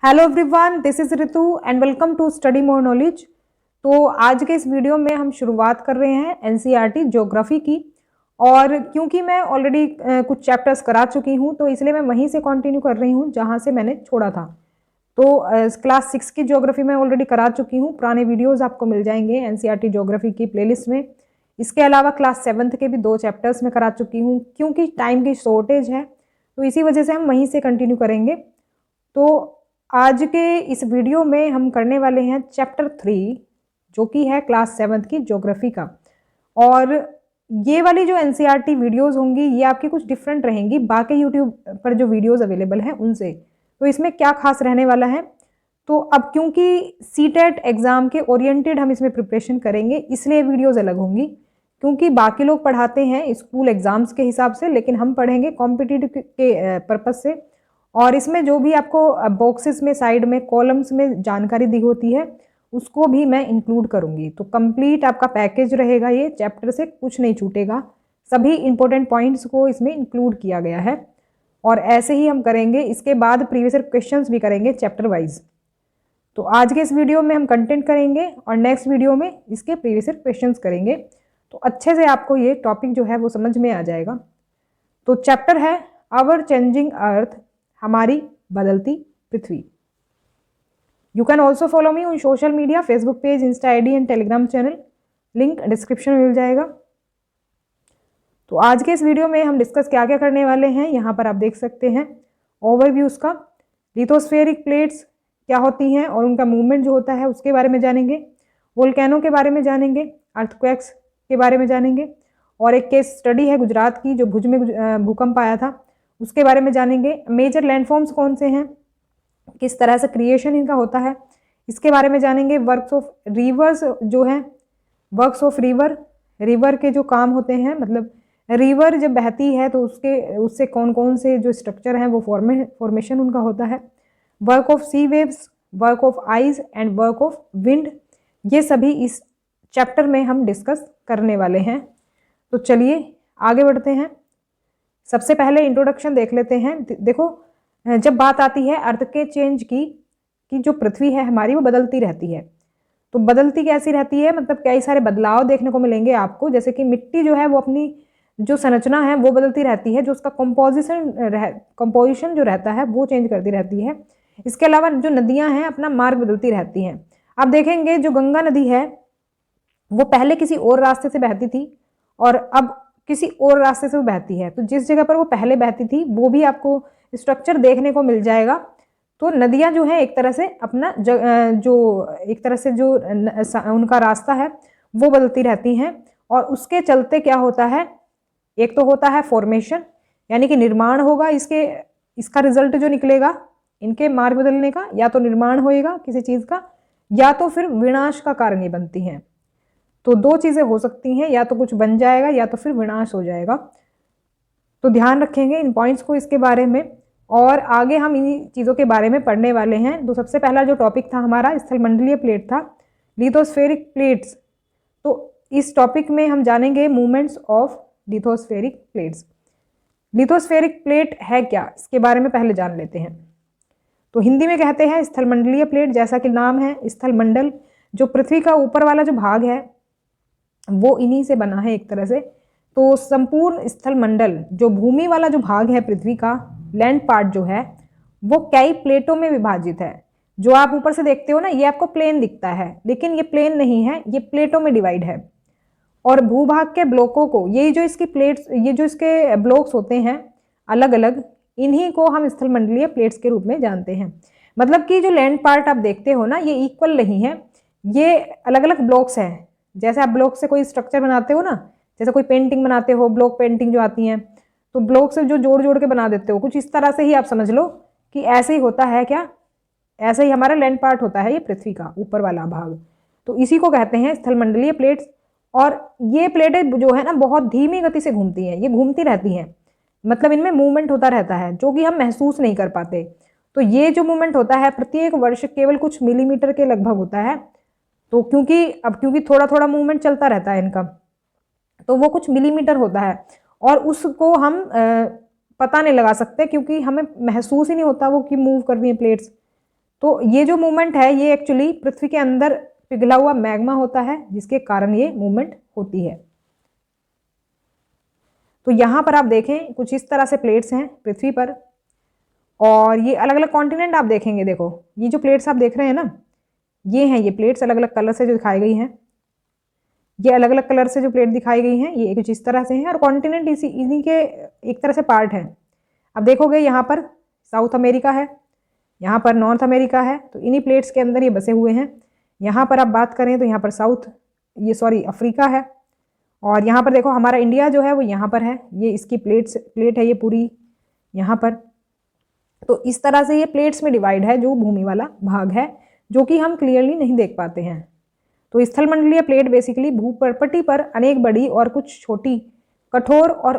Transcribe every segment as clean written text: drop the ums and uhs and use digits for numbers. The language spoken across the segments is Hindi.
Hello everyone, this is Ritu and welcome to study more knowledge. तो आज के इस वीडियो में हम शुरुआत कर रहे हैं एनसीईआरटी ज्योग्राफी की। और क्योंकि मैं ऑलरेडी कुछ चैप्टर्स करा चुकी हूं तो इसलिए मैं वहीं से कंटिन्यू कर रही हूं जहां से मैंने छोड़ा था। तो क्लास 6 की ज्योग्राफी मैं ऑलरेडी करा चुकी हूँ। पुराने वीडियोज़ आपको मिल जाएंगे एनसीईआरटी ज्योग्राफी की प्लेलिस्ट में। इसके अलावा क्लास 7 के भी 2 चैप्टर्स में करा चुकी हूँ। क्योंकि टाइम की शॉर्टेज है तो इसी वजह से हम वहीं से कंटिन्यू करेंगे। तो आज के इस वीडियो में हम करने वाले हैं चैप्टर 3 जो कि है क्लास 7 की ज्योग्राफी का। और ये वाली जो एनसीईआरटी वीडियोस होंगी ये आपकी कुछ डिफरेंट रहेंगी बाकी यूट्यूब पर जो वीडियोस अवेलेबल हैं उनसे। तो इसमें क्या खास रहने वाला है, तो अब क्योंकि सीटेट एग्ज़ाम के ओरिएंटेड हम इसमें प्रिपरेशन करेंगे इसलिए वीडियोज़ अलग होंगी। क्योंकि बाकी लोग पढ़ाते हैं स्कूल एग्ज़ाम्स के हिसाब से, लेकिन हम पढ़ेंगे कॉम्पिटिटिव के पर्पज़ से। और इसमें जो भी आपको बॉक्सेस में साइड में कॉलम्स में जानकारी दी होती है उसको भी मैं इंक्लूड करूँगी। तो कंप्लीट आपका पैकेज रहेगा, ये चैप्टर से कुछ नहीं छूटेगा, सभी इंपॉर्टेंट पॉइंट्स को इसमें इंक्लूड किया गया है। और ऐसे ही हम करेंगे, इसके बाद प्रीवियस क्वेश्चंस भी करेंगे चैप्टर वाइज। तो आज के इस वीडियो में हम कंटेंट करेंगे और नेक्स्ट वीडियो में इसके प्रीवियस क्वेश्चंस करेंगे। तो अच्छे से आपको ये टॉपिक जो है वो समझ में आ जाएगा। तो चैप्टर है आवर चेंजिंग अर्थ, हमारी बदलती पृथ्वी। You can also follow me on social media, Facebook page, Insta ID and Telegram channel, link description में मिल जाएगा। तो आज के इस वीडियो में हम डिस्कस क्या क्या करने वाले हैं यहाँ पर आप देख सकते हैं ओवरव्यू उसका। लिथोस्फेरिक प्लेट्स क्या होती हैं और उनका मूवमेंट जो होता है उसके बारे में जानेंगे। वोल्केनो के बारे में जानेंगे, अर्थक्वेक्स के बारे में जानेंगे, और एक केस स्टडी है गुजरात की जो भुज में भूकंप आया था उसके बारे में जानेंगे। मेजर लैंडफॉर्म्स कौन से हैं, किस तरह से क्रिएशन इनका होता है, इसके बारे में जानेंगे। वर्क्स ऑफ रिवर्स जो हैं, वर्क्स ऑफ रिवर के जो काम होते हैं, मतलब रिवर जब बहती है तो उससे कौन कौन से जो स्ट्रक्चर हैं वो फॉर्मेशन उनका होता है। Work of sea waves, work of ice and work of wind, ये सभी इस चैप्टर में हम डिस्कस करने वाले हैं। तो चलिए आगे बढ़ते हैं। सबसे पहले इंट्रोडक्शन देख लेते हैं। देखो, जब बात आती है अर्थ के चेंज की कि जो पृथ्वी है हमारी वो बदलती रहती है। तो बदलती कैसी रहती है, मतलब कई सारे बदलाव देखने को मिलेंगे आपको। जैसे कि मिट्टी जो है वो अपनी जो संरचना है वो बदलती रहती है, जो उसका कंपोजिशन जो रहता है वो चेंज करती रहती है। इसके अलावा जो नदियां हैं अपना मार्ग बदलती रहती हैं। आप देखेंगे जो गंगा नदी है वो पहले किसी और रास्ते से बहती थी और अब किसी और रास्ते से वो बहती है। तो जिस जगह पर वो पहले बहती थी वो भी आपको स्ट्रक्चर देखने को मिल जाएगा। तो नदियां जो है एक तरह से अपना जो उनका रास्ता है वो बदलती रहती हैं। और उसके चलते क्या होता है, एक तो होता है फॉर्मेशन, यानी कि निर्माण होगा, इसका रिजल्ट जो निकलेगा इनके मार्ग बदलने का, या तो निर्माण होएगा किसी चीज़ का या तो फिर विनाश का कारण ही बनती हैं। तो दो चीज़ें हो सकती हैं, या तो कुछ बन जाएगा या तो फिर विनाश हो जाएगा। तो ध्यान रखेंगे इन पॉइंट्स को इसके बारे में, और आगे हम इन चीज़ों के बारे में पढ़ने वाले हैं। तो सबसे पहला जो टॉपिक था हमारा स्थलमंडलीय प्लेट था, लिथोस्फेरिक प्लेट्स। तो इस टॉपिक में हम जानेंगे movements of lithospheric plates. Lithospheric plate है क्या, इसके बारे में पहले जान लेते हैं। तो हिंदी में कहते हैं स्थलमंडलीय प्लेट, जैसा कि नाम है स्थलमंडल, जो पृथ्वी का ऊपर वाला जो भाग है वो इन्हीं से बना है एक तरह से। तो संपूर्ण स्थलमंडल, जो भूमि वाला जो भाग है पृथ्वी का, लैंड पार्ट जो है वो कई प्लेटों में विभाजित है। जो आप ऊपर से देखते हो ना, ये आपको प्लेन दिखता है, लेकिन ये प्लेन नहीं है, ये प्लेटों में डिवाइड है। और भूभाग के ब्लॉकों को, ये जो इसकी प्लेट्स, ये जो इसके ब्लॉक्स होते हैं अलग अलग, इन्हीं को हम स्थलमंडलीय प्लेट्स के रूप में जानते हैं। मतलब कि जो लैंड पार्ट आप देखते हो ना, ये इक्वल नहीं है, ये अलग अलग ब्लॉक्स हैं। जैसे आप ब्लॉक से कोई स्ट्रक्चर बनाते हो ना, जैसे कोई पेंटिंग बनाते हो, ब्लॉक पेंटिंग जो आती हैं, तो ब्लॉक से जो जोड़ जोड़ के बना देते हो, कुछ इस तरह से ही आप समझ लो कि ऐसे ही होता है क्या, ऐसे ही हमारा लैंड पार्ट होता है ये पृथ्वी का ऊपर वाला भाग। तो इसी को कहते हैं स्थलमंडलीय प्लेट्स। और ये प्लेटें जो है ना बहुत धीमी गति से घूमती हैं, ये घूमती रहती हैं, मतलब इनमें मूवमेंट होता रहता है जो कि हम महसूस नहीं कर पाते। तो ये जो मूवमेंट होता है प्रत्येक वर्ष केवल कुछ मिलीमीटर के लगभग होता है। तो क्योंकि थोड़ा थोड़ा मूवमेंट चलता रहता है इनका, तो वो कुछ मिलीमीटर होता है और उसको हम पता नहीं लगा सकते क्योंकि हमें महसूस ही नहीं होता वो कि मूव कर रही है प्लेट्स। तो ये जो मूवमेंट है ये एक्चुअली पृथ्वी के अंदर पिघला हुआ मैग्मा होता है, जिसके कारण ये मूवमेंट होती है। तो यहाँ पर आप देखें कुछ इस तरह से प्लेट्स हैं पृथ्वी पर, और ये अलग अलग कॉन्टिनेंट आप देखेंगे। देखो ये जो प्लेट्स आप देख रहे हैं ना, ये हैं ये प्लेट्स अलग अलग कलर से जो दिखाई गई हैं, ये अलग अलग कलर से जो प्लेट दिखाई गई हैं ये कुछ इस तरह से हैं, और कॉन्टिनेंट इन्हीं के एक तरह से पार्ट हैं। अब देखोगे यहाँ पर साउथ अमेरिका है, यहाँ पर नॉर्थ अमेरिका है, तो इन्हीं प्लेट्स के अंदर ये बसे हुए हैं। यहाँ पर आप बात करें तो यहाँ पर अफ्रीका है, और यहाँ पर देखो हमारा इंडिया जो है वो यहाँ पर है, ये इसकी प्लेट है ये पूरी यहाँ पर। तो इस तरह से ये प्लेट्स में डिवाइड है, जो भूमि वाला भाग है, जो कि हम क्लियरली नहीं देख पाते हैं। तो स्थलमंडलीय प्लेट बेसिकली भूपटल पर अनेक बड़ी और कुछ छोटी, कठोर और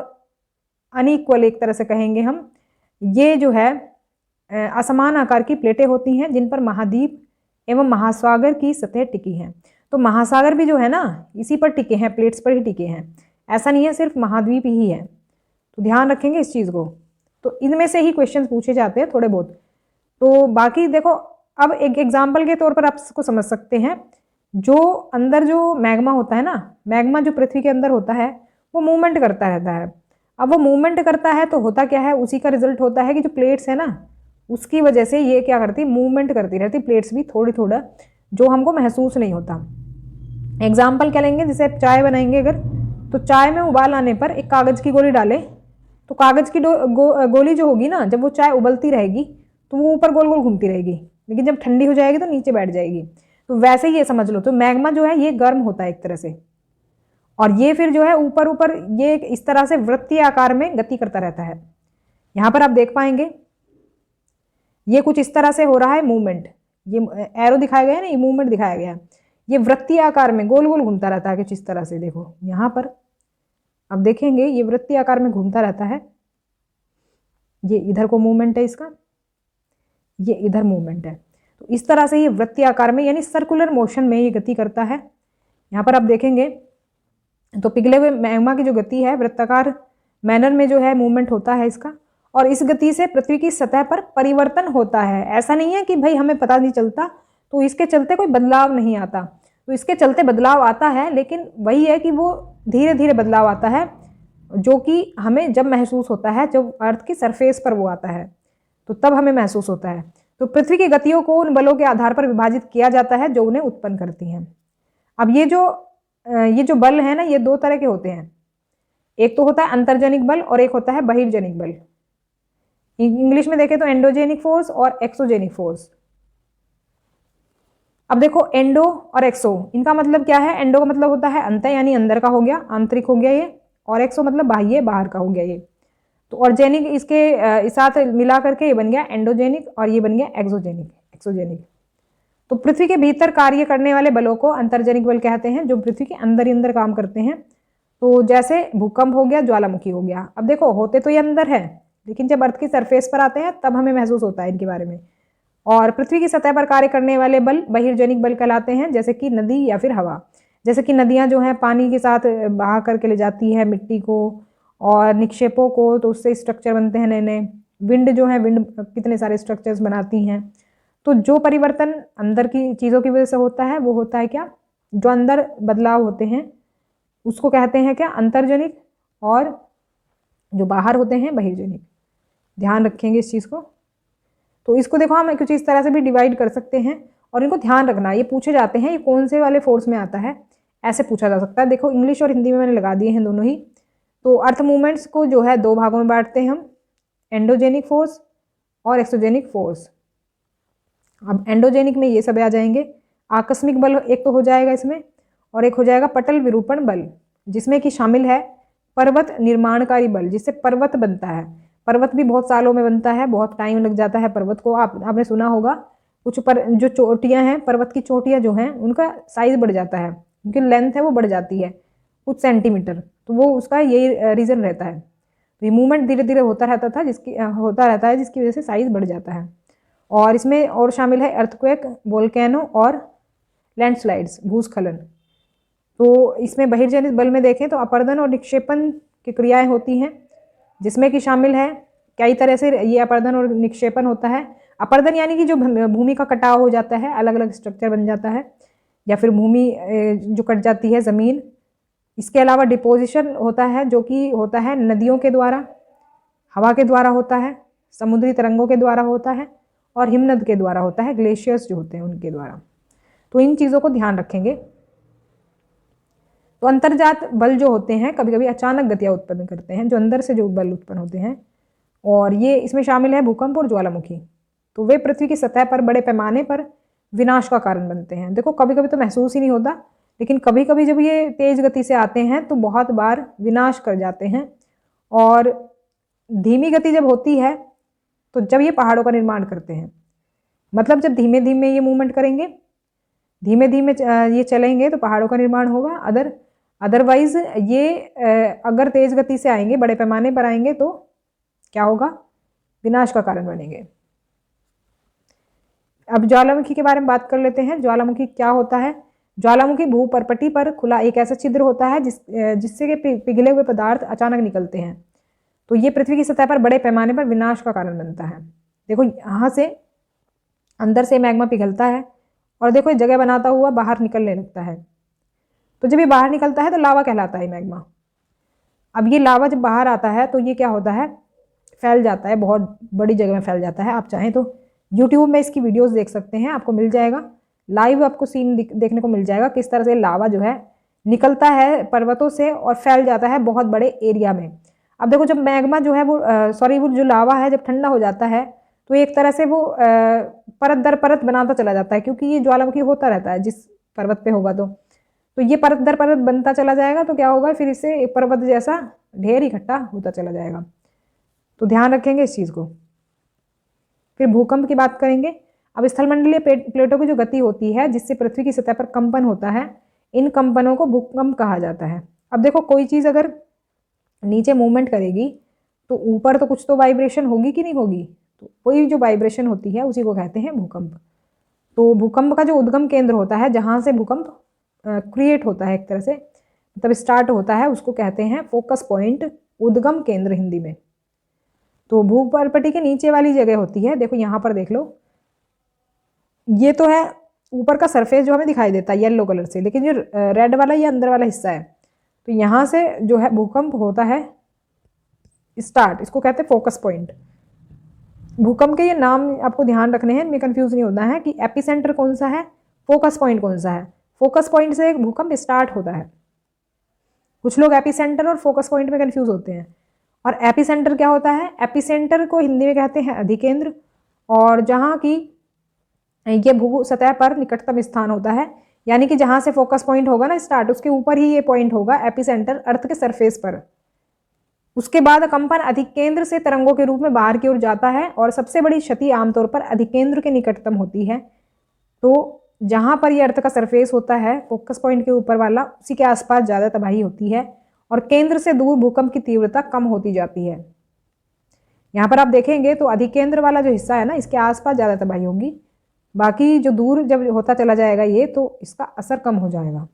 अनइक्वल, एक तरह से कहेंगे हम, ये जो है असमान आकार की प्लेटें होती हैं, जिन पर महाद्वीप एवं महासागर की सतह टिकी हैं। तो महासागर भी जो है ना इसी पर टिके हैं, प्लेट्स पर ही टिके हैं, ऐसा नहीं है सिर्फ महाद्वीप ही है। तो ध्यान रखेंगे इस चीज़ को। तो इनमें से ही क्वेश्चन पूछे जाते हैं थोड़े बहुत। तो बाकी देखो अब एक एग्जाम्पल के तौर पर आप इसको समझ सकते हैं। जो अंदर जो मैग्मा होता है ना, मैग्मा जो पृथ्वी के अंदर होता है वो मूवमेंट करता रहता है। अब वो मूवमेंट करता है तो होता क्या है, उसी का रिजल्ट होता है कि जो प्लेट्स है ना उसकी वजह से ये क्या करती, मूवमेंट करती रहती प्लेट्स भी थोड़ा, जो हमको महसूस नहीं होता। एग्जाम्पल क्या लेंगे, जैसे आप चाय बनाएंगे अगर, तो चाय में उबाल आने पर एक कागज़ की गोली डालें, तो कागज़ की गोली जो होगी ना, जब वो चाय उबलती रहेगी तो वो ऊपर गोल गोल घूमती रहेगी, लेकिन जब ठंडी हो जाएगी तो नीचे बैठ जाएगी। तो वैसे ही ये समझ लो, तो मैग्मा जो है ये गर्म होता है एक तरह से, और ये फिर जो है ऊपर ये इस तरह से वृत्तीय आकार में गति करता रहता है। यहाँ पर आप देख पाएंगे ये कुछ इस तरह से हो रहा है मूवमेंट, ये एरो दिखाया गया है ना, ये मूवमेंट दिखाया गया है, ये वृत्तीय आकार में गोल गोल घूमता रहता है कुछ इस तरह से। देखो यहाँ पर अब देखेंगे ये वृत्तीय आकार में घूमता रहता है, ये इधर को मूवमेंट है इसका, ये इधर मूवमेंट है। तो इस तरह से ये वृत्तीय आकार में यानी सर्कुलर मोशन में ये गति करता है। यहाँ पर आप देखेंगे तो पिघले हुए मैग्मा की जो गति है वृत्ताकार मैनर में जो है मूवमेंट होता है इसका, और इस गति से पृथ्वी की सतह पर परिवर्तन होता है। ऐसा नहीं है कि भाई हमें पता नहीं चलता, तो इसके चलते कोई बदलाव नहीं आता, तो इसके चलते बदलाव आता है, लेकिन वही है कि वो धीरे धीरे बदलाव आता है, जो कि हमें जब महसूस होता है, जब अर्थ की सरफेस पर वो आता है तो तब हमें महसूस होता है। तो पृथ्वी की गतियों को उन बलों के आधार पर विभाजित किया जाता है जो उन्हें उत्पन्न करती हैं। अब ये जो बल है ना, ये दो तरह के होते हैं, एक तो होता है अंतर्जनिक बल और एक होता है बहिर्जनिक बल। इंग्लिश में देखें तो एंडोजेनिक फोर्स और एक्सोजेनिक फोर्स। अब देखो एंडो और एक्सो, इनका मतलब क्या है। एंडो का मतलब होता है अंत यानी अंदर का हो गया, आंतरिक हो गया ये, और एक्सो मतलब बाह्य बाहर का हो गया ये। तो और जेनिक इसके साथ मिला करके ये बन गया एंडोजेनिक, और ये बन गया एक्सोजेनिक। तो पृथ्वी के भीतर कार्य करने वाले बलों को अंतर्जनिक बल कहते हैं, जो पृथ्वी के अंदर ही अंदर काम करते हैं। तो जैसे भूकंप हो गया, ज्वालामुखी हो गया। अब देखो होते तो ये अंदर है, लेकिन जब अर्थ की सरफेस पर आते हैं तब हमें महसूस होता है इनके बारे में। और पृथ्वी की सतह पर कार्य करने वाले बल बहिर्जनिक बल कहलाते हैं, जैसे कि नदी या फिर हवा। जैसे कि नदियां जो हैं पानी के साथ बहा करके ले जाती है मिट्टी को और निक्षेपों को, तो उससे स्ट्रक्चर बनते हैं नए नए। विंड जो है, विंड कितने सारे स्ट्रक्चर्स बनाती हैं। तो जो परिवर्तन अंदर की चीज़ों की वजह से होता है वो होता है क्या, जो अंदर बदलाव होते हैं उसको कहते हैं क्या, अंतर्जनिक, और जो बाहर होते हैं बहिर्जनिक। ध्यान रखेंगे इस चीज़ को। तो इसको देखो हम कुछ इस तरह से भी डिवाइड कर सकते हैं, और इनको ध्यान रखना, ये पूछे जाते हैं ये कौन से वाले फोर्स में आता है, ऐसे पूछा जा सकता है। देखो इंग्लिश और हिंदी में मैंने लगा दिए हैं दोनों ही। तो अर्थ मूवमेंट्स को जो है दो भागों में बांटते हैं हम, एंडोजेनिक फोर्स और एक्सोजेनिक फोर्स। अब एंडोजेनिक में ये सब आ जाएंगे, आकस्मिक बल एक तो हो जाएगा इसमें, और एक हो जाएगा पटल विरूपण बल, जिसमें कि शामिल है पर्वत निर्माणकारी बल, जिससे पर्वत बनता है। पर्वत भी बहुत सालों में बनता है, बहुत टाइम लग जाता है पर्वत को। आपने सुना होगा कुछ पर जो चोटियां हैं, पर्वत की चोटियां जो हैं उनका साइज बढ़ जाता है, उनकी लेंथ है वो बढ़ जाती है कुछ सेंटीमीटर, तो वो उसका यही रीज़न रहता है। तो ये मूवमेंट धीरे धीरे होता रहता है जिसकी वजह से साइज बढ़ जाता है। और इसमें और शामिल है अर्थक्वेक, वोल्केनो और लैंडस्लाइड्स, भूस्खलन। तो इसमें बहिर्जनित बल में देखें तो अपर्दन और निक्षेपण की क्रियाएं होती हैं, जिसमें कि शामिल है कई तरह से ये अपर्दन और निक्षेपण होता है। अपर्दन यानी कि जो भूमि का कटाव हो जाता है, अलग अलग स्ट्रक्चर बन जाता है, या फिर भूमि जो कट जाती है, ज़मीन। इसके अलावा डिपोजिशन होता है, जो कि होता है नदियों के द्वारा, हवा के द्वारा होता है, समुद्री तरंगों के द्वारा होता है, और हिमनद के द्वारा होता है, ग्लेशियर्स जो होते हैं उनके द्वारा। तो इन चीज़ों को ध्यान रखेंगे। तो अंतर्जात बल जो होते हैं कभी कभी अचानक गतियाँ उत्पन्न करते हैं, जो अंदर से जो बल उत्पन्न होते हैं, और ये इसमें शामिल है भूकंप और ज्वालामुखी। तो वे पृथ्वी की सतह पर बड़े पैमाने पर विनाश का कारण बनते हैं। देखो कभी कभी तो महसूस ही नहीं होता, लेकिन कभी कभी जब ये तेज गति से आते हैं तो बहुत बार विनाश कर जाते हैं। और धीमी गति जब होती है तो जब ये पहाड़ों का निर्माण करते हैं, मतलब जब धीमे धीमे ये मूवमेंट करेंगे, धीमे धीमे ये चलेंगे तो पहाड़ों का निर्माण होगा। अदरवाइज ये अगर तेज गति से आएंगे, बड़े पैमाने पर आएंगे, तो क्या होगा? विनाश का कारण बनेंगे। अब ज्वालामुखी के बारे में बात कर लेते हैं। ज्वालामुखी क्या होता है? ज्वालामुखी भूपर्पटी पर खुला एक ऐसा छिद्र होता है जिससे कि पिघले हुए पदार्थ अचानक निकलते हैं। तो ये पृथ्वी की सतह पर बड़े पैमाने पर विनाश का कारण बनता है। देखो यहाँ से अंदर से मैग्मा पिघलता है और देखो ये जगह बनाता हुआ बाहर निकलने लगता है। तो जब ये बाहर निकलता है तो लावा कहलाता है मैग्मा। अब ये लावा जब बाहर आता है तो ये क्या होता है? फैल जाता है, बहुत बड़ी जगह में फैल जाता है। आप चाहें तो यूट्यूब में इसकी वीडियोस देख सकते हैं, आपको मिल जाएगा, लाइव आपको सीन देखने को मिल जाएगा किस तरह से लावा जो है निकलता है पर्वतों से और फैल जाता है बहुत बड़े एरिया में। अब देखो जब मैग्मा जो है वो वो जो लावा है जब ठंडा हो जाता है तो एक तरह से वो परत दर परत बनाता चला जाता है, क्योंकि ये ज्वालामुखी होता रहता है जिस पर्वत पे होगा तो ये परत दर परत बनता चला जाएगा। तो क्या होगा? फिर इससे एक पर्वत जैसा ढेर इकट्ठा होता चला जाएगा। तो ध्यान रखेंगे इस चीज़ को। फिर भूकंप की बात करेंगे। अब स्थलमंडलीय प्लेटों की जो गति होती है जिससे पृथ्वी की सतह पर कंपन होता है, इन कंपनों को भूकंप कहा जाता है। अब देखो कोई चीज़ अगर नीचे मूवमेंट करेगी तो ऊपर तो कुछ तो वाइब्रेशन होगी कि नहीं होगी? तो कोई जो वाइब्रेशन होती है उसी को कहते हैं भूकंप। तो भूकंप का जो उद्गम केंद्र होता है, जहाँ से भूकंप क्रिएट होता है, एक तरह से मतलब स्टार्ट होता है, उसको कहते हैं फोकस पॉइंट, उद्गम केंद्र हिंदी में। तो भूपर्पटी के नीचे वाली जगह होती है, देखो यहाँ पर देख लो, ये तो है ऊपर का सरफेस जो हमें दिखाई देता है येलो कलर से, लेकिन जो रेड वाला ये अंदर वाला हिस्सा है, तो यहाँ से जो है भूकंप होता है स्टार्ट, इसको कहते हैं फोकस पॉइंट। भूकंप के ये नाम आपको ध्यान रखने हैं, इनमें कंफ्यूज नहीं होना है कि एपिसेंटर कौन सा है, फोकस पॉइंट कौन सा है। फोकस पॉइंट से एक भूकंप स्टार्ट होता है। कुछ लोग एपिसेंटर और फोकस पॉइंट में कंफ्यूज होते हैं। और एपिसेंटर क्या होता है? एपिसेंटर को हिंदी में कहते हैं अधिकेंद्र, और जहाँ की ये भू सतह पर निकटतम स्थान होता है, यानी कि जहाँ से फोकस पॉइंट होगा ना स्टार्ट, उसके ऊपर ही ये पॉइंट होगा एपिसेंटर, अर्थ के सरफेस पर। उसके बाद कंपन अधिकेंद्र से तरंगों के रूप में बाहर की ओर जाता है और सबसे बड़ी क्षति आमतौर पर अधिकेंद्र के निकटतम होती है। तो जहाँ पर ये अर्थ का सरफेस होता है फोकस पॉइंट के ऊपर वाला, उसी के आसपास ज़्यादा तबाही होती है और केंद्र से दूर भूकंप की तीव्रता कम होती जाती है। यहाँ पर आप देखेंगे तो अधिकेंद्र वाला जो हिस्सा है ना, इसके आसपास ज़्यादा तबाही होगी, बाकी जो दूर जब होता चला जाएगा ये, तो इसका असर कम हो जाएगा।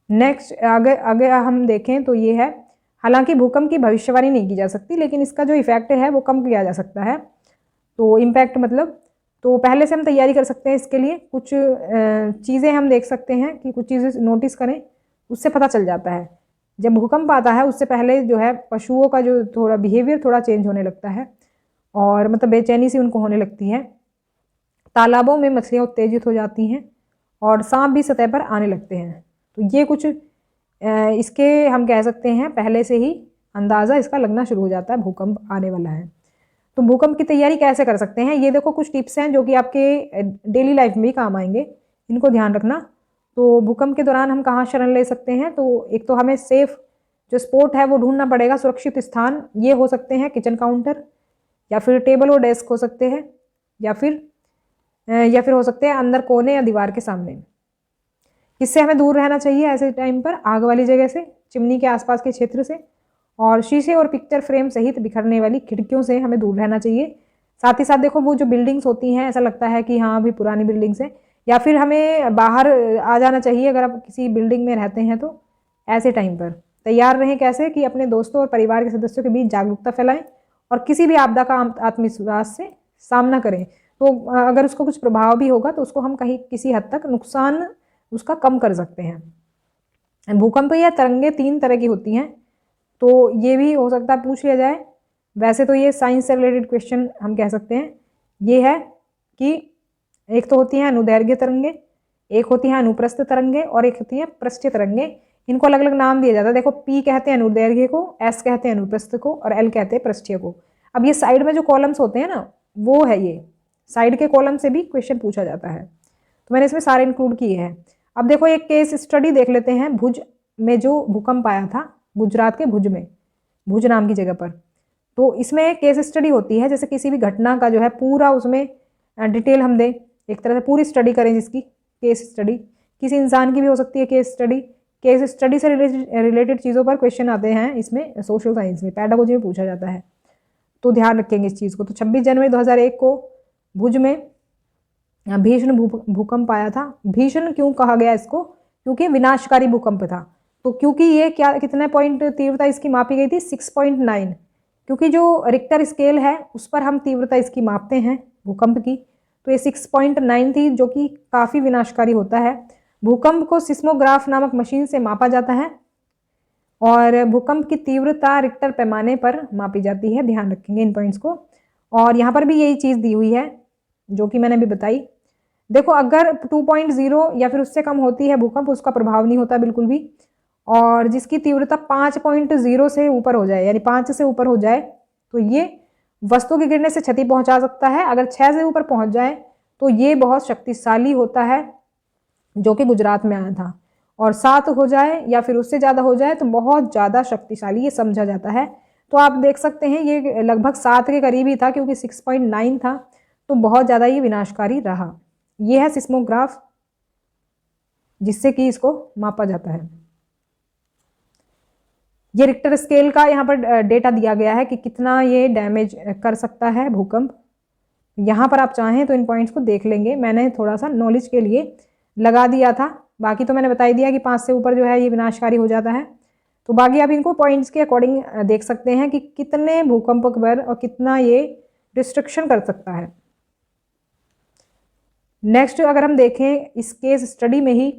नेक्स्ट आगे हम देखें तो ये है, हालांकि भूकंप की भविष्यवाणी नहीं की जा सकती, लेकिन इसका जो इफेक्ट है वो कम किया जा सकता है। तो इम्पैक्ट मतलब, तो पहले से हम तैयारी कर सकते हैं इसके लिए। कुछ चीज़ें हम देख सकते हैं कि कुछ चीज़ें नोटिस करें, उससे पता चल जाता है। जब भूकंप आता है उससे पहले जो है पशुओं का जो थोड़ा बिहेवियर थोड़ा चेंज होने लगता है, और मतलब बेचैनी सी उनको होने लगती है। तालाबों में मछलियाँ उत्तेजित हो जाती हैं और सांप भी सतह पर आने लगते हैं। तो ये कुछ इसके हम कह सकते हैं पहले से ही अंदाज़ा इसका लगना शुरू हो जाता है भूकंप आने वाला है। तो भूकंप की तैयारी कैसे कर सकते हैं, ये देखो कुछ टिप्स हैं जो कि आपके डेली लाइफ में भी काम आएंगे, इनको ध्यान रखना। तो भूकंप के दौरान हम कहाँ शरण ले सकते हैं? तो एक तो हमें सेफ जो स्पॉट है वो ढूंढना पड़ेगा, सुरक्षित स्थान। ये हो सकते हैं किचन काउंटर, या फिर टेबल और डेस्क हो सकते हैं, या फिर हो सकते हैं अंदर कोने या दीवार के सामने। इससे हमें दूर रहना चाहिए ऐसे टाइम पर आग वाली जगह से, चिमनी के आसपास के क्षेत्र से, और शीशे और पिक्चर फ्रेम सहित बिखरने वाली खिड़कियों से हमें दूर रहना चाहिए। साथ ही साथ देखो वो जो बिल्डिंग्स होती हैं, ऐसा लगता है कि हाँ अभी पुरानी बिल्डिंग्स हैं, या फिर हमें बाहर आ जाना चाहिए अगर आप किसी बिल्डिंग में रहते हैं। तो ऐसे टाइम पर तैयार रहें कैसे कि अपने दोस्तों और परिवार के सदस्यों के बीच जागरूकता फैलाएं और किसी भी आपदा का आत्मविश्वास से सामना करें। तो अगर उसको कुछ प्रभाव भी होगा तो उसको हम कहीं किसी हद तक नुकसान उसका कम कर सकते हैं। भूकंप या तरंगे 3 तरह की होती हैं, तो ये भी हो सकता है पूछ लिया जाए। वैसे तो ये साइंस से रिलेटेड क्वेश्चन हम कह सकते हैं। ये है कि एक तो होती है अनुदैर्घ्य तरंगे, एक होती है अनुप्रस्थ तरंगे और एक होती है पृष्ठीय तरंगे। इनको अलग अलग नाम दिया जाता है। देखो, पी कहते हैं अनुदैर्घ्य को, एस कहते हैं अनुप्रस्थ को और एल कहते हैं पृष्ठीय को। अब ये साइड में जो कॉलम्स होते हैं ना, वो है ये साइड के कॉलम से भी क्वेश्चन पूछा जाता है, तो मैंने इसमें सारे इंक्लूड किए हैं। अब देखो एक केस स्टडी देख लेते हैं। भुज में जो भूकंप आया था, गुजरात के भुज में, भुज नाम की जगह पर, तो इसमें एक केस स्टडी होती है। जैसे किसी भी घटना का जो है पूरा उसमें डिटेल हम दें, एक तरह से पूरी स्टडी करें, जिसकी केस स्टडी किसी इंसान की भी हो सकती है। केस स्टडी से रिलेटेड चीज़ों पर क्वेश्चन आते हैं इसमें, सोशल साइंस में, पेडागोजी में पूछा जाता है, तो ध्यान रखेंगे इस चीज़ को। तो 26 जनवरी 2001 को भुज में भीषण भूकंप आया था। भीषण क्यों कहा गया इसको? क्योंकि विनाशकारी भूकंप था। तो क्योंकि ये क्या, कितने पॉइंट तीव्रता इसकी मापी गई थी? 6.9। क्योंकि जो रिक्टर स्केल है उस पर हम तीव्रता इसकी मापते हैं भूकंप की, तो ये 6.9 थी, जो कि काफ़ी विनाशकारी होता है। भूकंप को सिस्मोग्राफ नामक मशीन से मापा जाता है और भूकंप की तीव्रता रिक्टर पैमाने पर मापी जाती है। ध्यान रखेंगे इन पॉइंट्स को। और यहाँ पर भी यही चीज़ दी हुई है जो कि मैंने अभी बताई। देखो, अगर 2.0 या फिर उससे कम होती है भूकंप, उसका प्रभाव नहीं होता बिल्कुल भी। और जिसकी तीव्रता 5.0 से ऊपर हो जाए, यानी 5 से ऊपर हो जाए, तो ये वस्तु के गिरने से क्षति पहुंचा सकता है। अगर 6 से ऊपर पहुंच जाए तो ये बहुत शक्तिशाली होता है, जो कि गुजरात में आया था। और 7 हो जाए या फिर उससे ज़्यादा हो जाए तो बहुत ज़्यादा शक्तिशाली ये समझा जाता है। तो आप देख सकते हैं ये लगभग 7 के करीब ही था, क्योंकि 6.9 था, तो बहुत ज़्यादा ये विनाशकारी रहा। ये है सिस्मोग्राफ, जिससे कि इसको मापा जाता है। ये रिक्टर स्केल का यहाँ पर डेटा दिया गया है कि कितना ये डैमेज कर सकता है भूकंप। यहाँ पर आप चाहें तो इन पॉइंट्स को देख लेंगे, मैंने थोड़ा सा नॉलेज के लिए लगा दिया था। बाकी तो मैंने बता ही दिया कि 5 से ऊपर जो है ये विनाशकारी हो जाता है। तो बाकी आप इनको पॉइंट्स के अकॉर्डिंग देख सकते हैं कि कितने भूकंप पर और कितना ये डिस्ट्रक्शन कर सकता है। नेक्स्ट अगर हम देखें इस केस स्टडी में ही,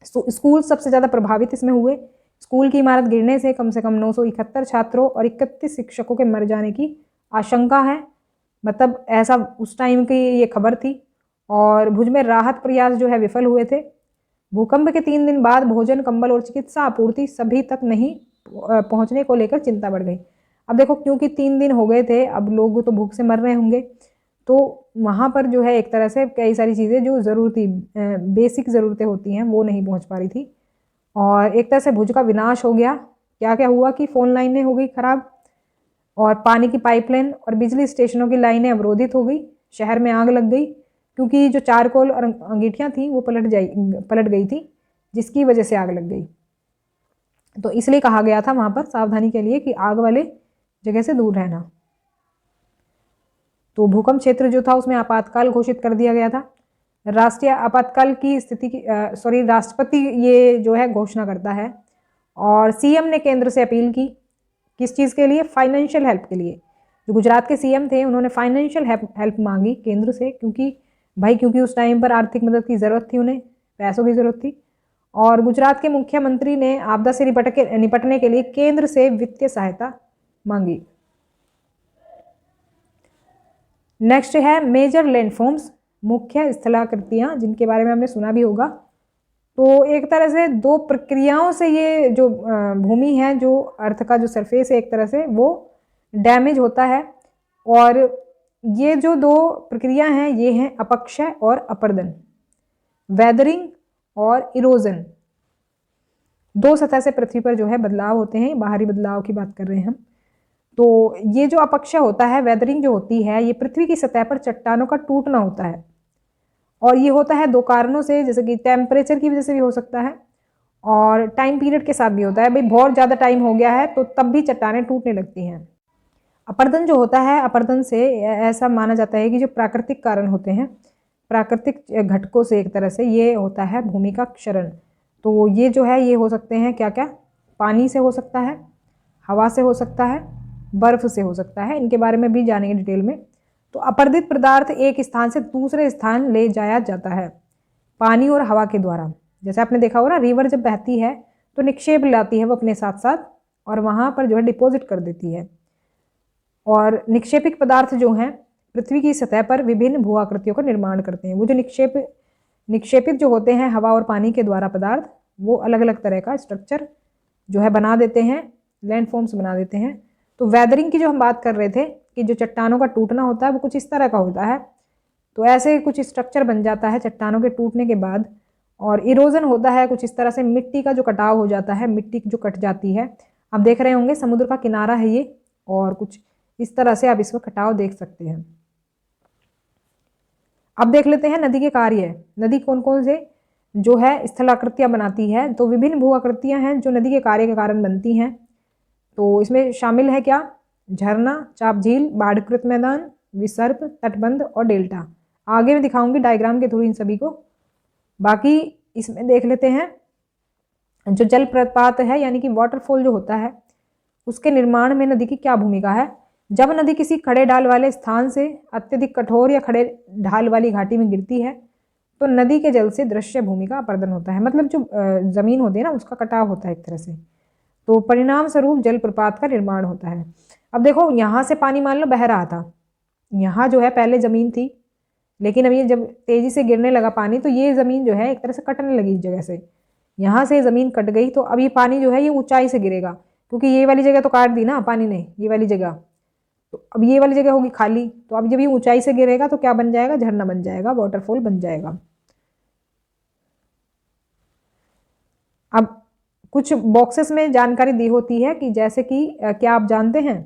स्कूल सबसे ज़्यादा प्रभावित इसमें हुए। स्कूल की इमारत गिरने से कम 971 छात्रों और 31 शिक्षकों के मर जाने की आशंका है। मतलब ऐसा उस टाइम की ये खबर थी। और भुज में राहत प्रयास जो है विफल हुए थे। भूकंप के 3 दिन बाद भोजन, कंबल और चिकित्सा आपूर्ति सभी तक नहीं पहुंचने को लेकर चिंता बढ़ गई। अब देखो, क्योंकि 3 दिन हो गए थे, अब लोग तो भूख से मर रहे होंगे, तो वहाँ पर जो है एक तरह से कई सारी चीज़ें जो ज़रूरती बेसिक ज़रूरतें होती हैं वो नहीं पहुँच पा रही थी। और एक तरह से भुज का विनाश हो गया। क्या क्या हुआ कि फ़ोन लाइनें हो गई ख़राब, और पानी की पाइपलाइन और बिजली स्टेशनों की लाइनें अवरोधित हो गई। शहर में आग लग गई, क्योंकि जो चारकोल और अंगीठियाँ थी वो पलट गई थी, जिसकी वजह से आग लग गई। तो इसलिए कहा गया था वहाँ पर सावधानी के लिए कि आग वाले जगह से दूर रहना। तो भूकंप क्षेत्र जो था उसमें आपातकाल घोषित कर दिया गया था। राष्ट्रीय आपातकाल की स्थिति की राष्ट्रपति ये जो है घोषणा करता है। और सीएम ने केंद्र से अपील की, किस चीज़ के लिए? फाइनेंशियल हेल्प के लिए। जो गुजरात के सीएम थे उन्होंने फाइनेंशियल हेल्प मांगी केंद्र से, क्योंकि उस टाइम पर आर्थिक मदद की ज़रूरत थी, उन्हें पैसों की ज़रूरत थी। और गुजरात के मुख्यमंत्री ने आपदा से निपटने के लिए केंद्र से वित्तीय सहायता मांगी। नेक्स्ट है मेजर लैंडफॉर्म्स, मुख्य स्थलाकृतियाँ, जिनके बारे में हमने सुना भी होगा। तो एक तरह से 2 प्रक्रियाओं से ये जो भूमि है, जो अर्थ का जो सरफेस है, एक तरह से वो डैमेज होता है। और ये जो 2 प्रक्रिया हैं ये हैं अपक्षय और अपर्दन, वेदरिंग और इरोजन। 2 सतह से पृथ्वी पर जो है बदलाव होते हैं, बाहरी बदलाव की बात कर रहे हैं हम। तो ये जो अपक्षय होता है, वेदरिंग जो होती है, ये पृथ्वी की सतह पर चट्टानों का टूटना होता है। और ये होता है 2 कारणों से, जैसे कि टेम्परेचर की वजह से भी हो सकता है और टाइम पीरियड के साथ भी होता है। भाई बहुत ज़्यादा टाइम हो गया है तो तब भी चट्टानें टूटने लगती हैं। अपर्दन जो होता है, अपर्दन से ऐसा माना जाता है कि जो प्राकृतिक कारण होते हैं, प्राकृतिक घटकों से एक तरह से ये होता है भूमि का क्षरण। तो ये जो है ये हो सकते हैं क्या क्या? पानी से हो सकता है, हवा से हो सकता है, बर्फ से हो सकता है, इनके बारे में भी जानेंगे डिटेल में। तो अपरदित पदार्थ एक स्थान से दूसरे स्थान ले जाया जाता है पानी और हवा के द्वारा। जैसे आपने देखा होगा ना, रिवर जब बहती है तो निक्षेप लाती है वो अपने साथ साथ, और वहां पर जो है डिपॉजिट कर देती है। और निक्षेपित पदार्थ जो हैं पृथ्वी की सतह पर विभिन्न भू आकृतियों का निर्माण करते हैं। वो जो निक्षेपित जो होते हैं हवा और पानी के द्वारा पदार्थ, वो अलग अलग तरह का स्ट्रक्चर जो है बना देते हैं, लैंड फॉर्म्स बना देते हैं। तो वेदरिंग की जो हम बात कर रहे थे कि जो चट्टानों का टूटना होता है वो कुछ इस तरह का होता है। तो ऐसे कुछ स्ट्रक्चर बन जाता है चट्टानों के टूटने के बाद। और इरोजन होता है कुछ इस तरह से, मिट्टी का जो कटाव हो जाता है, मिट्टी जो कट जाती है। आप देख रहे होंगे समुद्र का किनारा है ये, और कुछ इस तरह से आप इसमें कटाव देख सकते हैं। अब देख लेते हैं नदी के कार्य। नदी कौन कौन से जो है स्थलाकृतियां बनाती है। तो विभिन्न भू आकृतियां हैं जो नदी के कार्य के कारण बनती हैं। तो इसमें शामिल है क्या? झरना, चाप झील, बाढ़कृत मैदान, विसर्प, तटबंध और डेल्टा। आगे मैं दिखाऊंगी डायग्राम के थ्रू इन सभी को। बाकी इसमें देख लेते हैं जो जलप्रपात है यानी कि वाटरफॉल जो होता है, उसके निर्माण में नदी की क्या भूमिका है। जब नदी किसी खड़े ढाल वाले स्थान से अत्यधिक कठोर या खड़े ढाल वाली घाटी में गिरती है तो नदी के जल से दृश्य भूमि का अपर्दन होता है। मतलब जो जमीन होती है ना, उसका कटाव होता है एक तरह से। तो परिणाम स्वरूप जलप्रपात का निर्माण होता है। अब देखो, यहाँ से पानी मान लो बह रहा था, यहाँ जो है पहले जमीन थी, लेकिन अब ये जब तेजी से गिरने लगा पानी तो ये जमीन जो है एक तरह से कटने लगी इस जगह से। यहाँ से जमीन कट गई तो अब ये पानी जो है ये ऊंचाई से गिरेगा, क्योंकि ये वाली जगह तो काट दी ना पानी ने, ये वाली जगह। तो अब ये वाली जगह होगी खाली, तो अब जब ये ऊंचाई से गिरेगा तो क्या बन जाएगा? झरना बन जाएगा, वाटरफॉल बन जाएगा। अब कुछ बॉक्सेस में जानकारी दी होती है कि जैसे कि क्या आप जानते हैं,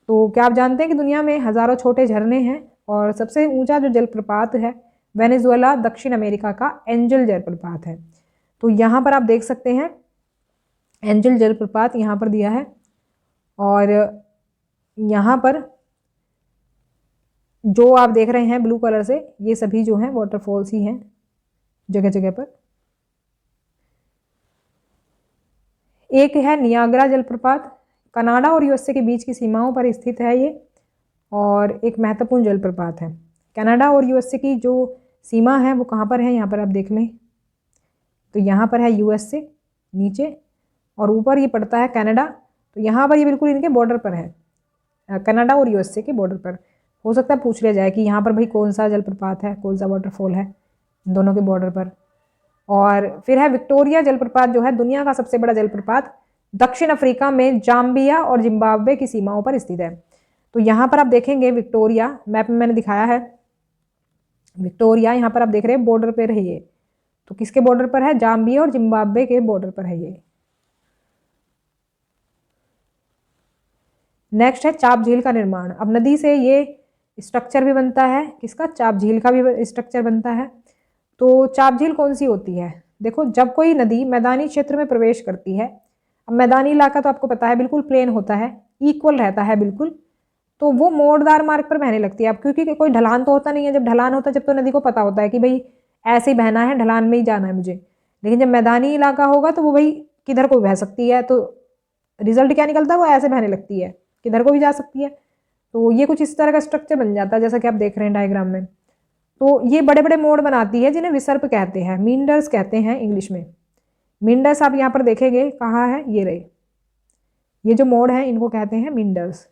तो क्या आप जानते हैं कि दुनिया में हजारों छोटे झरने हैं और सबसे ऊंचा जो जलप्रपात है वेनेजुएला दक्षिण अमेरिका का एंजल जलप्रपात है। तो यहाँ पर आप देख सकते हैं एंजल जलप्रपात यहाँ पर दिया है, और यहाँ पर जो आप देख रहे हैं ब्लू कलर से, ये सभी जो हैं वाटरफॉल्स ही हैं जगह जगह पर। एक है नियाग्रा जलप्रपात, कनाडा और यूएसए के बीच की सीमाओं पर स्थित है ये, और एक महत्वपूर्ण जलप्रपात है। कनाडा और यूएसए की जो सीमा है वो कहाँ पर है, यहाँ पर आप देख लें तो यहाँ पर है यूएसए नीचे, और ऊपर ये पड़ता है कनाडा। तो यहाँ पर ये बिल्कुल इनके बॉर्डर पर है, कनाडा और यूएसए के बॉर्डर पर। हो सकता है पूछ लिया जाए कि यहाँ पर भाई कौन सा जलप्रपात है, कौन सा वाटरफॉल है, दोनों के बॉर्डर पर। और फिर है विक्टोरिया जलप्रपात, जो है दुनिया का सबसे बड़ा जलप्रपात, दक्षिण अफ्रीका में जाम्बिया और जिम्बाब्वे की सीमाओं पर स्थित है। तो यहाँ पर आप देखेंगे विक्टोरिया, मैप में मैंने दिखाया है विक्टोरिया, यहाँ पर आप देख रहे हैं बॉर्डर पर है ये। तो किसके बॉर्डर पर है? जाम्बिया और जिम्बाब्वे के बॉर्डर पर है ये। नेक्स्ट है चाप झील का निर्माण। अब नदी से ये स्ट्रक्चर भी बनता है, किसका? चाप झील का भी स्ट्रक्चर बनता है। तो चाप झील कौन सी होती है? देखो, जब कोई नदी मैदानी क्षेत्र में प्रवेश करती है, अब मैदानी इलाका तो आपको पता है बिल्कुल प्लेन होता है, इक्वल रहता है बिल्कुल, तो वो मोड़दार मार्ग पर बहने लगती है। अब क्योंकि कोई ढलान तो होता नहीं है, जब ढलान होता है जब तो नदी को पता होता है कि भाई ऐसे ही बहना है, ढलान में ही जाना है मुझे। लेकिन जब मैदानी इलाका होगा तो वो भाई किधर को बह सकती है, तो रिजल्ट क्या निकलता है? वो ऐसे बहने लगती है, किधर को भी जा सकती है। तो ये कुछ इस तरह का स्ट्रक्चर बन जाता है जैसा कि आप देख रहे हैं डायग्राम में। तो ये बड़े बड़े मोड़ बनाती है जिन्हें विसर्प कहते हैं, मींडर्स कहते हैं इंग्लिश में। मींडर्स आप यहाँ पर देखेंगे कहाँ है, ये रहे, ये जो मोड़ है इनको कहते हैं मींडर्स।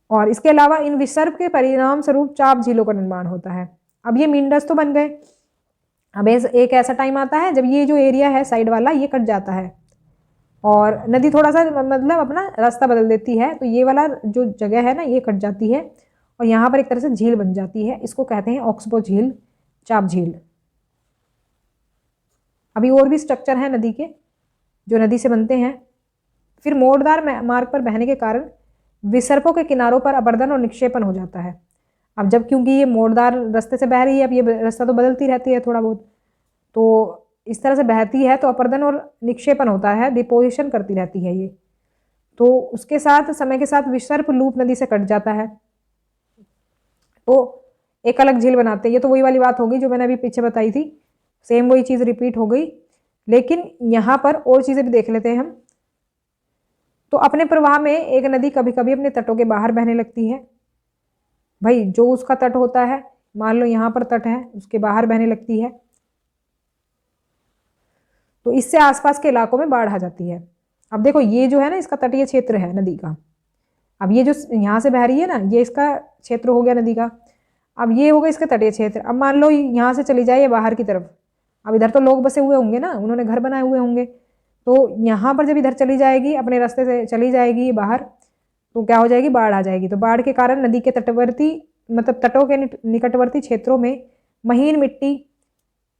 और इसके अलावा इन विसर्प के परिणाम स्वरूप चाप झीलों का निर्माण होता है। अब ये मींडर्स तो बन गए, अब एक ऐसा टाइम आता है जब ये जो एरिया है साइड वाला ये कट जाता है और नदी थोड़ा सा मतलब अपना रास्ता बदल देती है, तो ये वाला जो जगह है ना ये कट जाती है और यहाँ पर एक तरह से झील बन जाती है। इसको कहते हैं ऑक्सबो झील, चाप झील। अभी और भी स्ट्रक्चर हैं नदी के जो नदी से बनते हैं। फिर मोड़दार मार्ग पर बहने के कारण विसर्पों के किनारों पर अपर्दन और निक्षेपण हो जाता है। अब जब क्योंकि ये मोड़दार रास्ते से बह रही है, अब ये रास्ता तो बदलती रहती है थोड़ा बहुत, तो इस तरह से बहती है तो अपर्दन और निक्षेपण होता है, डिपोजिशन करती रहती है ये। तो उसके साथ समय के साथ विसर्प लूप नदी से कट जाता है तो एक अलग झील बनाते हैं। ये तो वही वाली बात होगी जो मैंने अभी पीछे बताई थी, सेम वही चीज़ रिपीट हो गई। लेकिन यहाँ पर और चीज़ें भी देख लेते हैं हम तो अपने प्रवाह में एक नदी कभी कभी अपने तटों के बाहर बहने लगती है। भाई जो उसका तट होता है, मान लो यहाँ पर तट है, उसके बाहर बहने लगती है, तो इससे आसपास के इलाकों में बाढ़ आ जाती है। अब देखो ये जो है ना, इसका तटीय क्षेत्र है नदी का। अब ये जो यहाँ से बह रही है ना, ये इसका क्षेत्र हो गया नदी का। अब ये हो गया इसका तटीय क्षेत्र। अब मान लो यहाँ से चली जाए ये बाहर की तरफ, अब इधर तो लोग बसे हुए होंगे ना, उन्होंने घर बनाए हुए होंगे, तो यहाँ पर जब इधर चली जाएगी, अपने रास्ते से चली जाएगी ये बाहर, तो क्या हो जाएगी, बाढ़ आ जाएगी। तो बाढ़ के कारण नदी के तटवर्ती मतलब तटों के निकटवर्ती क्षेत्रों में महीन मिट्टी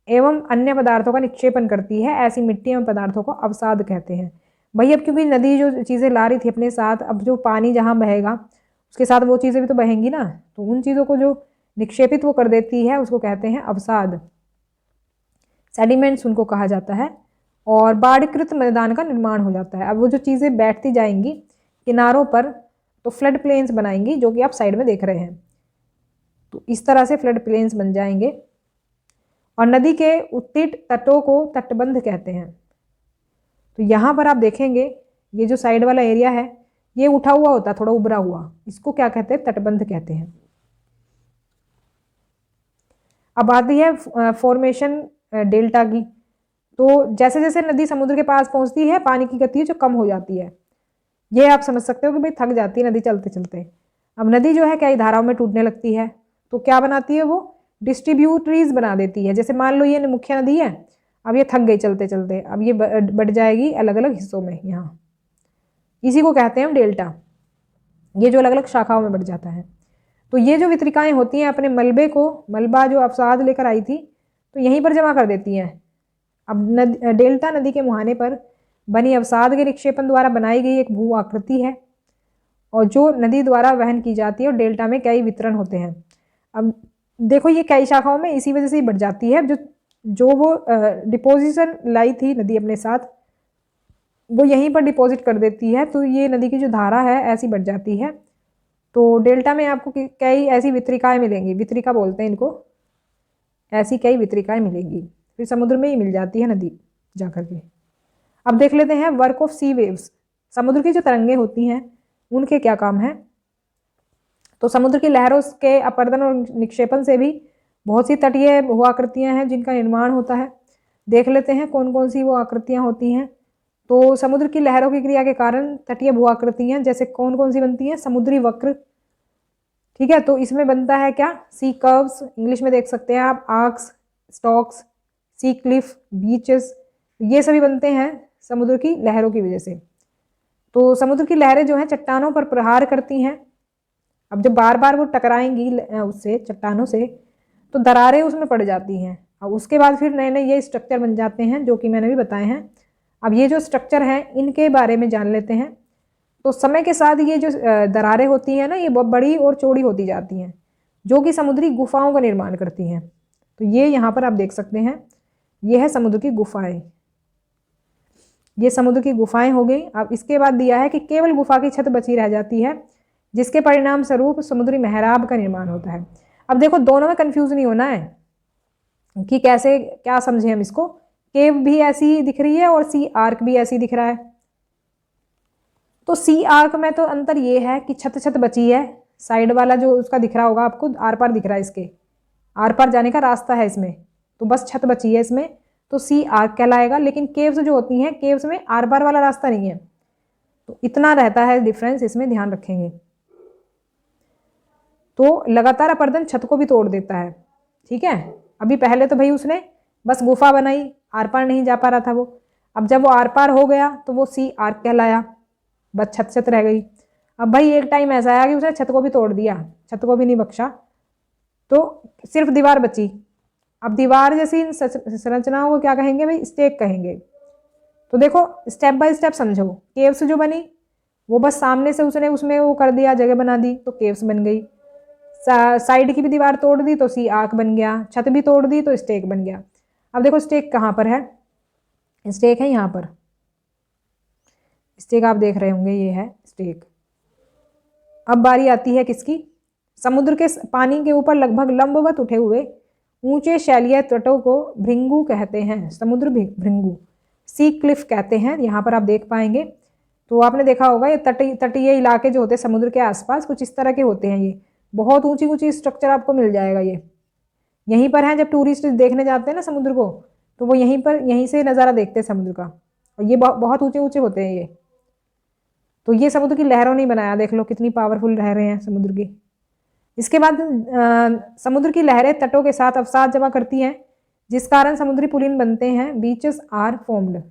एवं अन्य पदार्थों का निक्षेपण करती है। ऐसी मिट्टी एवं पदार्थों को अवसाद कहते हैं। भाई अब क्योंकि नदी जो चीज़ें ला रही थी अपने साथ, अब जो पानी जहाँ बहेगा उसके साथ वो चीज़ें भी तो बहेंगी ना, तो उन चीज़ों को जो निक्षेपित वो कर देती है उसको कहते हैं अवसाद, सेडिमेंट्स उनको कहा जाता है। और बाढ़कृत मैदान का निर्माण हो जाता है। अब वो जो चीज़ें बैठती जाएंगी किनारों पर तो फ्लड प्लेन्स बनाएंगी, जो कि आप साइड में देख रहे हैं। तो इस तरह से फ्लड प्लेन्स बन जाएंगे। और नदी के उत्तिट तटों को तटबंध कहते हैं। तो यहाँ पर आप देखेंगे ये जो साइड वाला एरिया है ये उठा हुआ होता है, थोड़ा उभरा हुआ, इसको क्या कहते हैं, तटबंध कहते हैं। अब आती है फॉर्मेशन डेल्टा की। तो जैसे जैसे नदी समुद्र के पास पहुंचती है पानी की गति जो कम हो जाती है। ये आप समझ सकते हो कि भाई थक जाती है नदी चलते चलते। अब नदी जो है कई धाराओं में टूटने लगती है, तो क्या बनाती है, वो डिस्ट्रीब्यूटरीज बना देती है। जैसे मान लो ये मुख्य नदी है, अब ये थक गई चलते चलते, अब ये बढ़ जाएगी अलग अलग हिस्सों में। यहाँ इसी को कहते हैं हम डेल्टा, ये जो अलग अलग शाखाओं में बढ़ जाता है। तो ये जो वितरिकाएं होती हैं अपने मलबे को, मलबा जो अवसाद लेकर आई थी, तो यहीं पर जमा कर देती हैं। अब डेल्टा नदी के मुहाने पर बनी अवसाद के निक्षेपण द्वारा बनाई गई एक भू आकृति है, और जो नदी द्वारा वहन की जाती है। और डेल्टा में कई वितरण होते हैं। अब देखो ये कई शाखाओं में इसी वजह से ही बढ़ जाती है। जो वो डिपोजिशन लाई थी नदी अपने साथ, वो यहीं पर डिपॉजिट कर देती है, तो ये नदी की जो धारा है ऐसी बढ़ जाती है। तो डेल्टा में आपको कई ऐसी वितरिकाएं मिलेंगी, वितरिका बोलते हैं इनको, ऐसी कई वितरिकाएं मिलेंगी। फिर समुद्र में ही मिल जाती है नदी जा करके। अब देख लेते हैं वर्क ऑफ सी वेव्स। समुद्र की जो तरंगें होती हैं उनके क्या काम है। तो समुद्र की लहरों के अपर्दन और निक्षेपण से भी बहुत सी तटीय भू आकृतियां हैं जिनका निर्माण होता है। देख लेते हैं कौन कौन सी वो आकृतियां होती हैं। तो समुद्र की लहरों की क्रिया के कारण तटीय भू आकृतियां जैसे कौन कौन सी बनती हैं, समुद्री वक्र, ठीक है। तो इसमें बनता है क्या, सी कर्व्स, इंग्लिश में देख सकते हैं आप, आर्क्स, स्टॉक्स, सी क्लिफ, बीचेस, ये सभी बनते हैं समुद्र की लहरों की वजह से। तो समुद्र की लहरें जो हैं चट्टानों पर प्रहार करती हैं। अब जब बार बार वो टकराएंगी उससे, चट्टानों से, तो दरारें उसमें पड़ जाती हैं। और उसके बाद फिर नए नए ये स्ट्रक्चर बन जाते हैं जो कि मैंने भी बताए हैं। अब ये जो स्ट्रक्चर हैं इनके बारे में जान लेते हैं। तो समय के साथ ये जो दरारें होती हैं ना, ये बहुत बड़ी और चौड़ी होती जाती हैं, जो कि समुद्री गुफाओं का निर्माण करती हैं। तो ये यहाँ पर आप देख सकते हैं, ये है समुद्र की गुफाएं। ये समुद्र की गुफाएं हो गई। अब इसके बाद दिया है कि केवल गुफा की छत बची रह जाती है, जिसके परिणाम स्वरूप समुद्री मेहराब का निर्माण होता है। अब देखो दोनों में कंफ्यूज नहीं होना है कि कैसे क्या समझे हम इसको। केव भी ऐसी दिख रही है और सी आर्क भी ऐसी दिख रहा है। तो सी आर्क में तो अंतर ये है कि छत छत बची है, साइड वाला जो उसका दिख रहा होगा आपको, आर पार दिख रहा है, इसके आर पार जाने का रास्ता है इसमें, तो बस छत बची है इसमें, तो सी आर्क कहलाएगा। लेकिन केव्स जो होती हैं, केव्स में आर पार वाला रास्ता नहीं है। तो इतना रहता है डिफरेंस, इसमें ध्यान रखेंगे। तो लगातार अपर्दन छत को भी तोड़ देता है, ठीक है। अभी पहले तो भाई उसने बस गुफा बनाई, आर पार नहीं जा पा रहा था वो। अब जब वो आर पार हो गया तो वो सी आर्क कहलाया, बस छत छत रह गई। अब भाई एक टाइम ऐसा आया कि उसने छत को भी तोड़ दिया, छत को भी नहीं बख्शा, तो सिर्फ दीवार बची। अब दीवार जैसी इन संरचनाओं को क्या कहेंगे भाई, स्टेक कहेंगे। तो देखो स्टेप बाय स्टेप समझो। केव्स जो बनी वो बस सामने से उसने उसमें वो कर दिया, जगह बना दी, तो केव्स बन गई। साइड की भी दीवार तोड़ दी तो सी आर्क बन गया, छत भी तोड़ दी तो स्टेक बन गया। अब देखो स्टेक कहाँ पर है, स्टेक है यहाँ पर, स्टेक आप देख रहे होंगे, ये है स्टेक। अब बारी आती है किसकी, समुद्र के पानी के ऊपर लगभग लंबवत उठे हुए ऊंचे शैलीय तटों को भृंगु कहते हैं, समुद्र भृंगु, सी क्लिफ कहते हैं। यहाँ पर आप देख पाएंगे। तो आपने देखा होगा ये तटीय इलाके जो होते हैं समुद्र के आसपास कुछ इस तरह के होते हैं। ये बहुत ऊंची ऊंची स्ट्रक्चर आपको मिल जाएगा। ये यहीं पर है, जब टूरिस्ट देखने जाते हैं ना समुद्र को, तो वो यहीं से नज़ारा देखते हैं समुद्र का। और ये बहुत ऊंचे ऊंचे होते हैं ये। तो ये समुद्र की लहरों ने बनाया, देख लो कितनी पावरफुल लहरें हैं समुद्र की। इसके बाद समुद्र की लहरें तटों के साथ अवसाद जमा करती हैं, जिस कारण समुद्री पुलिन बनते हैं। Beaches are formed.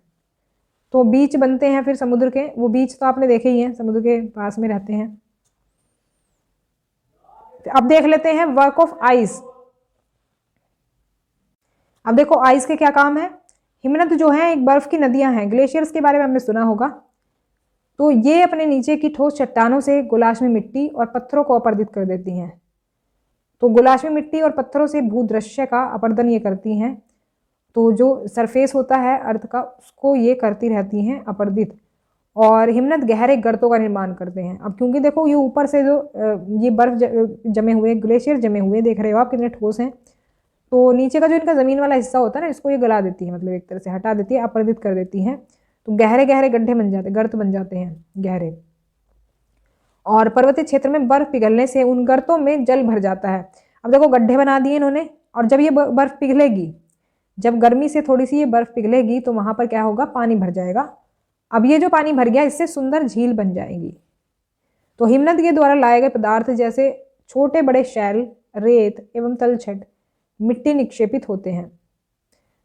तो बीच बनते हैं फिर समुद्र के। वो बीच तो आपने देखे ही हैं, समुद्र के पास में रहते हैं। अब देख लेते हैं वर्क ऑफ आइस। अब देखो आइस के क्या काम है। हिमनद जो है एक बर्फ की नदियां हैं। ग्लेशियर्स के बारे में हमने सुना होगा। तो ये अपने नीचे की ठोस चट्टानों से गुलाश्मी मिट्टी और पत्थरों को अपरदित कर देती हैं। तो गुलाश्मी मिट्टी और पत्थरों से भूदृश्य का अपरदन ये करती हैं। तो जो सरफेस होता है अर्थ का, उसको ये करती रहती हैं अपरदित। और हिमनद गहरे गर्तों का निर्माण करते हैं। अब क्योंकि देखो ये ऊपर से जो ये बर्फ जमे हुए ग्लेशियर जमे हुए देख रहे हो आप कितने ठोस हैं, तो नीचे का जो इनका ज़मीन वाला हिस्सा होता है ना, इसको ये गला देती है, मतलब एक तरह से हटा देती है, अपरदित कर देती है। तो गहरे गहरे गड्ढे बन जाते, गर्त बन जाते हैं गहरे। और पर्वतीय क्षेत्र में बर्फ पिघलने से उन गर्तों में जल भर जाता है। अब देखो गड्ढे बना दिए इन्होंने, और जब ये बर्फ पिघलेगी, जब गर्मी से थोड़ी सी ये बर्फ पिघलेगी, तो वहां पर क्या होगा, पानी भर जाएगा। अब ये जो पानी भर गया, इससे सुंदर झील बन जाएगी। तो हिमनद के द्वारा लाए गए पदार्थ जैसे छोटे बड़े शैल, रेत एवं तलछट मिट्टी निक्षेपित होते हैं।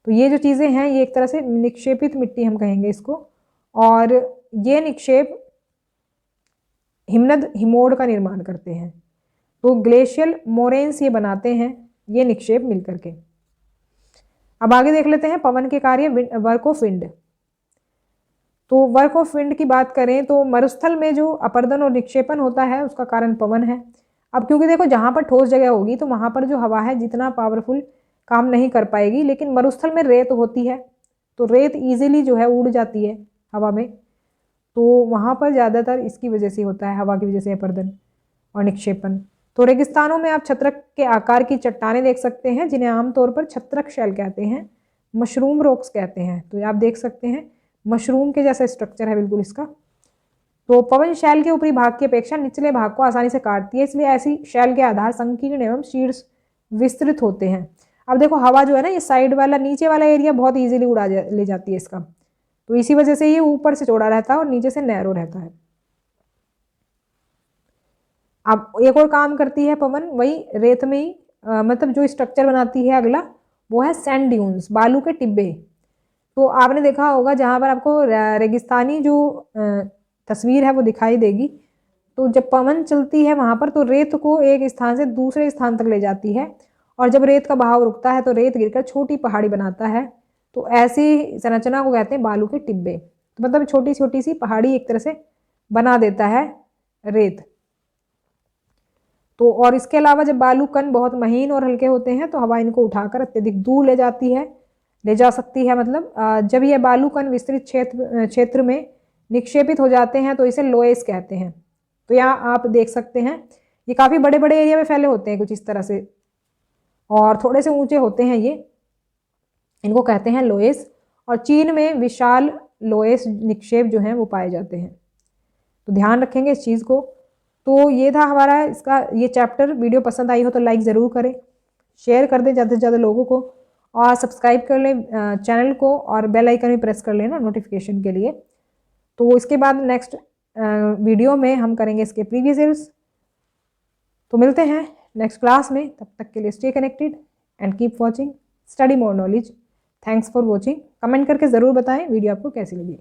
तो ये जो चीज़ें हैं ये एक तरह से निक्षेपित मिट्टी हम कहेंगे इसको। और ये निक्षेप हिमनद हिमोड़ का निर्माण करते हैं। तो ग्लेशियल मोरेन्स ये बनाते हैं, ये निक्षेप मिलकर के। अब आगे देख लेते हैं पवन के कार्य, वर्क ऑफ विंड। तो वर्क ऑफ विंड की बात करें तो मरुस्थल में जो अपरदन और निक्षेपण होता है उसका कारण पवन है। अब क्योंकि देखो जहाँ पर ठोस जगह होगी तो वहाँ पर जो हवा है जितना पावरफुल काम नहीं कर पाएगी, लेकिन मरुस्थल में रेत होती है, तो रेत इजीली जो है उड़ जाती है हवा में। तो वहाँ पर ज़्यादातर इसकी वजह से होता है, हवा की वजह से अपरदन और निक्षेपण। तो रेगिस्तानों में आप छत्रक के आकार की चट्टानें देख सकते हैं, जिन्हें आमतौर पर छत्रक शैल कहते हैं, मशरूम रॉक्स कहते हैं। तो आप देख सकते हैं मशरूम के जैसा स्ट्रक्चर है बिल्कुल इसका। तो पवन शैल के ऊपरी भाग की अपेक्षा निचले भाग को आसानी से काटती है, इसलिए ऐसी शैल के आधार संकीर्ण एवं शीर्ष विस्तृत होते हैं। अब देखो हवा जो है ना, ये साइड वाला नीचे वाला एरिया बहुत इजीली ले जाती है इसका, तो इसी वजह से ये ऊपर से चौड़ा रहता है और नीचे से नैरो रहता है। अब एक और काम करती है पवन, वही रेत में ही मतलब जो स्ट्रक्चर बनाती है अगला, वो है सैंड ड्यून्स, बालू के टिब्बे। तो आपने देखा होगा जहाँ पर आपको रेगिस्तानी जो तस्वीर है वो दिखाई देगी, तो जब पवन चलती है वहाँ पर, तो रेत को एक स्थान से दूसरे स्थान तक ले जाती है, और जब रेत का बहाव रुकता है तो रेत गिरकर छोटी पहाड़ी बनाता है। तो ऐसी संरचना को कहते हैं बालू के टिब्बे। तो मतलब छोटी छोटी सी पहाड़ी एक तरह से बना देता है रेत। तो और इसके अलावा जब बालू कण बहुत महीन और हल्के होते हैं तो हवा इनको उठाकर अत्यधिक दूर ले जा सकती है। मतलब जब ये बालू कण विस्तृत क्षेत्र में निक्षेपित हो जाते हैं तो इसे लोएस कहते हैं। तो यहाँ आप देख सकते हैं ये काफ़ी बड़े बड़े एरिया में फैले होते हैं कुछ इस तरह से, और थोड़े से ऊंचे होते हैं ये, इनको कहते हैं लोएस। और चीन में विशाल लोएस निक्षेप जो हैं वो पाए जाते हैं। तो ध्यान रखेंगे इस चीज़ को। तो ये था हमारा इसका ये चैप्टर। वीडियो पसंद आई हो तो लाइक ज़रूर करें, शेयर कर दें ज़्यादा से ज़्यादा लोगों को, और सब्सक्राइब कर लें चैनल को, और बेल आइकन भी प्रेस कर लेना नोटिफिकेशन के लिए। तो इसके बाद नेक्स्ट वीडियो में हम करेंगे इसके प्रीवियस ईयर्स। तो मिलते हैं नेक्स्ट क्लास में, तब तक के लिए stay connected and keep watching study more knowledge. Thanks for watching. Comment करके ज़रूर बताएं वीडियो आपको कैसी लगी।